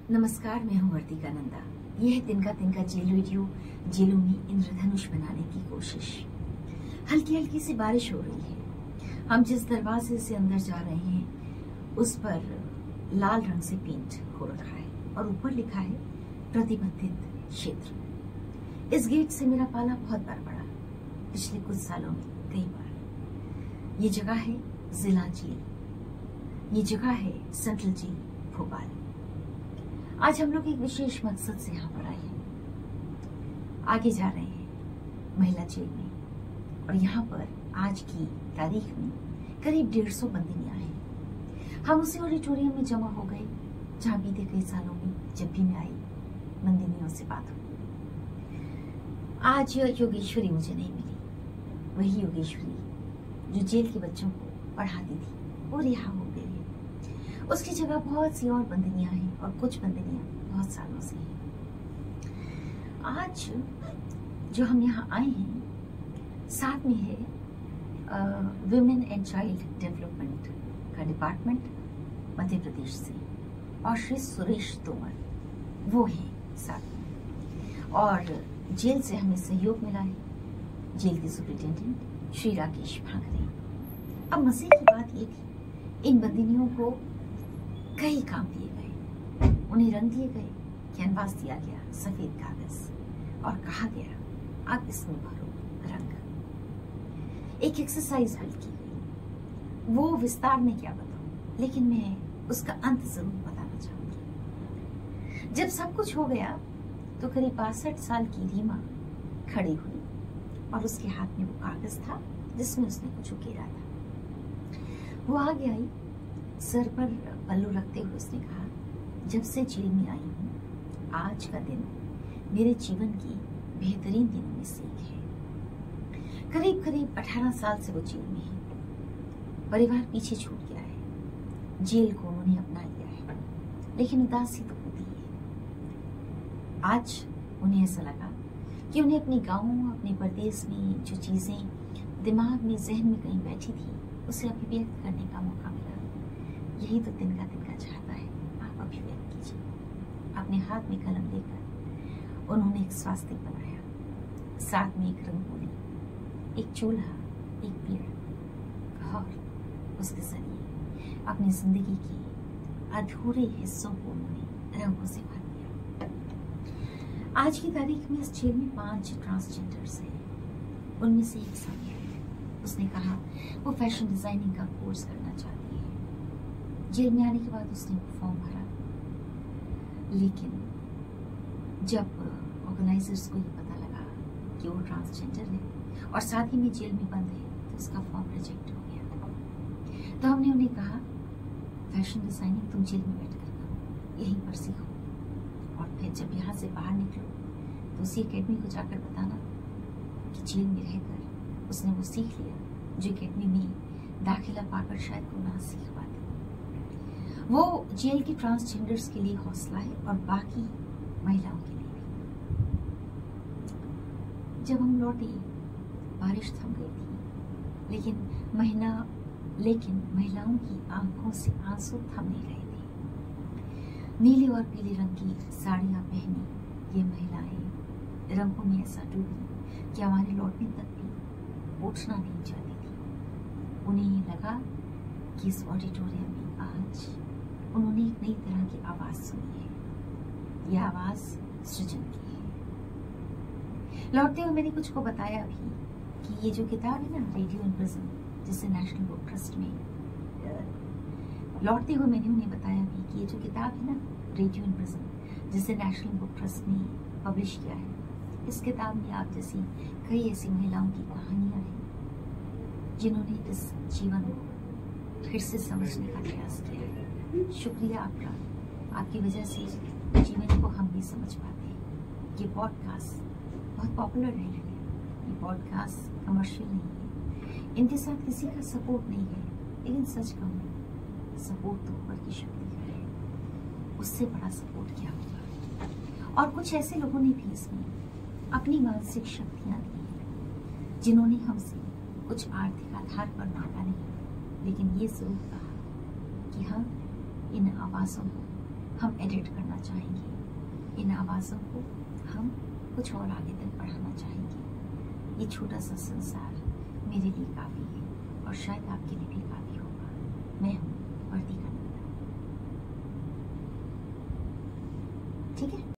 नमस्कार, मैं हूं वर्तिका नंदा। यह है तिनका जेल रेडियो। जेलों में इंद्रधनुष बनाने की कोशिश। हल्की हल्की सी बारिश हो रही है। हम जिस दरवाजे से अंदर जा रहे हैं उस पर लाल रंग से पेंट हो रखा है और ऊपर लिखा है प्रतिबंधित क्षेत्र। इस गेट से मेरा पाला बहुत बार पड़ा, पिछले कुछ सालों में कई बार। ये जगह है जिला जेल। ये जगह है सेंट्रल जेल भोपाल। आज हम लोग एक विशेष मकसद से यहाँ पर आए हैं। आगे जा रहे हैं महिला जेल में और यहाँ पर आज की तारीख में करीब 150 बंदिनियां हैं। हम उसी ऑडिटोरियम में जमा हो गए जहाँ बीते कई सालों में जब भी मैं आई बंदिनियों से बात हुई। आज योगेश्वरी मुझे नहीं मिली, वही योगेश्वरी जो जेल के बच्चों को पढ़ाती थी वो रिहा हो गई है। उसकी जगह बहुत सी और बंदिनियां हैं और कुछ बंदिनियां बहुत सालों से हैं। आज जो हम यहाँ आए हैं साथ में है वुमेन एंड चाइल्ड डेवलपमेंट का डिपार्टमेंट मध्य प्रदेश से और श्री सुरेश तोमर वो है साथ में। और जेल से हमें सहयोग मिला है जेल के सुप्रिंटेंडेंट श्री राकेश भांगरे। अब मजे की बात ये थी, इन बंदिनियों को कई काम दिए गए, उन्हें रंग दिए गए, कैनवास दिया गया, सफेद कागज, और कहा गया आप इसमें भरो रंग। एक एक्सरसाइज हल की गई, वो विस्तार में क्या बताऊं, लेकिन मैं उसका अंत जरूर बताना चाहूंगी। जब सब कुछ हो गया तो करीब 62 साल की रीमा खड़ी हुई और उसके हाथ में वो कागज था जिसमें उसने कुछ उकेरा था। वो आगे आई, सर पर पल्लू रखते हुए उसने कहा, जब से जेल में आई हूँ आज का दिन मेरे जीवन की बेहतरीन दिनों में से एक है। करीब करीब 18 साल से वो जेल में है। परिवार पीछे छूट गया है, जेल को उन्होंने अपना लिया है, लेकिन उदासी तो होती है। आज उन्हें ऐसा लगा कि उन्हें अपने गाँव, अपने प्रदेश में जो चीजें दिमाग में, जहन में कहीं बैठी थी उसे अभिव्यक्त करने का मौका मिला। यही तो तिनका चाहता है, आप अभिव्यक्त कीजिए। अपने हाथ में कलम लेकर उन्होंने एक स्वास्तिक बनाया, साथ में एक रंगोली, एक चूल्हा, एक पेड़ और उसके जरिए अपनी जिंदगी के अधूरे हिस्सों को उन्होंने रंगों से भर दिया। आज की तारीख में इस जेल में 5 ट्रांसजेंडर्स हैं। उनमें से एक सानिया है। उसने कहा वो फैशन डिजाइनिंग का कोर्स करना चाहती है। जेल में आने के बाद उसने फॉर्म भरा, लेकिन जब ऑर्गेनाइजर्स को ये पता लगा कि वो ट्रांसजेंडर है और साथ ही में जेल में बंद है तो उसका फॉर्म रिजेक्ट हो गया। तो हमने उन्हें कहा फैशन डिजाइनिंग तुम जेल में बैठकर करो, यहीं पर सीखो और फिर जब यहाँ से बाहर निकलो तो उसी एकेडमी को जाकर बताना कि जेल में रहकर उसने वो सीख लिया जो एकेडमी में दाखिला पाकर शायद वो ना सीख पाते। वो जेल की ट्रांसजेंडर्स के लिए हौसला है और बाकी महिलाओं के लिए भी। जब हम लौटे बारिश थम गई थी, लेकिन महिलाओं की आंखों से आंसू थम नहीं रहे थे। नीले और पीले रंग की साड़ियां पहनी ये महिलाएं रंगों में ऐसा डूबी कि हमारे लौटने तक भी उठना नहीं चाहती थी। उन्हें ये लगा कि इस ऑडिटोरियम में आज उन्होंने एक नई तरह की आवाज सुनी है। यह आवाज सृजन की है। लौटते हुए मैंने कुछ को बताया भी कि ये जो किताब है ना, रेडियो इन प्रिजन, जिसे नेशनल बुक ट्रस्ट में, लौटते हुए मैंने उन्हें बताया भी कि ये जो किताब है ना, रेडियो इन प्रिजन, जिसे नेशनल बुक ट्रस्ट ने पब्लिश किया है, इस किताब में आप जैसी कई ऐसी महिलाओं की कहानियां हैं जिन्होंने इस जीवन को फिर से समझने का प्रयास किया है। शुक्रिया आपका, आपकी वजह से जीवन को हम भी समझ पाते हैं। ये पॉडकास्ट बहुत पॉपुलर रहे हैं। ये पॉडकास्ट कमर्शियल नहीं है, इनके साथ किसी का सपोर्ट नहीं है, लेकिन सच कहूँ सपोर्ट तो ऊपर की शक्ति का है। उससे बड़ा सपोर्ट क्या होगा। और कुछ ऐसे लोगों ने भी इसमें अपनी मानसिक शक्तियाँ दी हैं जिन्होंने हमसे कुछ आर्थिक आधार पर मांगा नहीं, लेकिन ये जरूर कहा कि हम इन आवाज़ों को हम एडिट करना चाहेंगे, इन आवाज़ों को हम कुछ और आगे तक बढ़ाना चाहेंगे। ये छोटा सा संसार मेरे लिए काफ़ी है और शायद आपके लिए भी काफ़ी होगा। मैं हूँ वर्तिका नंदा। ठीक है।